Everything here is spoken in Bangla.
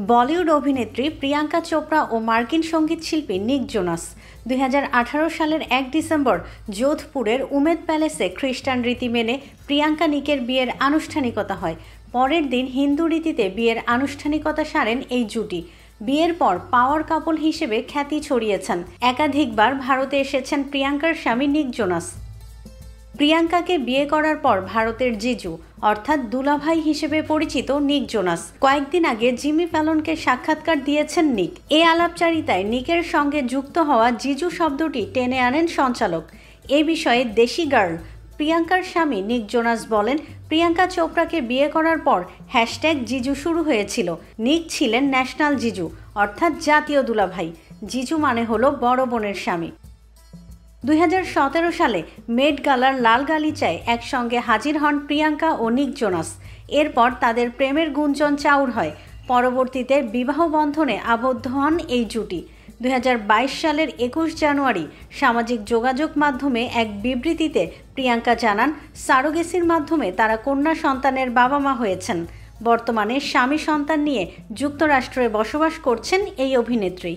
বলিউড অভিনেত্রী প্রিয়াঙ্কা চোপড়া ও মার্কিন সঙ্গীত শিল্পী নিক জোনাস 2018 সালের 1 ডিসেম্বর যোধপুরের উমেদ প্যালেসে খ্রিস্টান রীতি মেনে প্রিয়াঙ্কা নিকের বিয়ের আনুষ্ঠানিকতা হয়। পরের দিন হিন্দু রীতিতে বিয়ের আনুষ্ঠানিকতা সারেন এই জুটি। বিয়ের পর পাওয়ার কাপল হিসেবে খ্যাতি ছড়িয়েছেন। একাধিকবার ভারতে এসেছেন প্রিয়াঙ্কার স্বামী নিক জোনাস। প্রিয়াঙ্কাকে বিয়ে করার পর ভারতের জিজু অর্থাৎ দুলাভাই হিসেবে পরিচিত নিক জোনাস কয়েকদিন আগে জিমি ফ্যালনকে সাক্ষাৎকার দিয়েছেন নিক। এই আলাপচারিতায় নিকের সঙ্গে যুক্ত হওয়া জিজু শব্দটি টেনে আনেন সঞ্চালক। এ বিষয়ে দেশি গার্ল প্রিয়াঙ্কার স্বামী নিক জোনাস বলেন, প্রিয়াঙ্কা চোপড়াকে বিয়ে করার পর #জিজু শুরু হয়েছিল। নিক ছিলেন ন্যাশনাল জিজু অর্থাৎ জাতীয় দুলাভাই। জিজু মানে হলো বড় বোনের স্বামী। 2017 সালে মেট গালার লাল গালিচায় একসঙ্গে হাজির হন প্রিয়াঙ্কা ও নিক জোনাস। এরপর তাদের প্রেমের গুঞ্জন চাউর হয়। পরবর্তীতে বিবাহ বন্ধনে আবদ্ধ হন এই জুটি। 2022 সালের 21 জানুয়ারি সামাজিক যোগাযোগ মাধ্যমে এক বিবৃতিতে প্রিয়াঙ্কা জানান, সারোগেসির মাধ্যমে তারা কন্যা সন্তানের বাবা মা হয়েছেন। বর্তমানে স্বামী সন্তান নিয়ে যুক্তরাষ্ট্রে বসবাস করছেন এই অভিনেত্রী।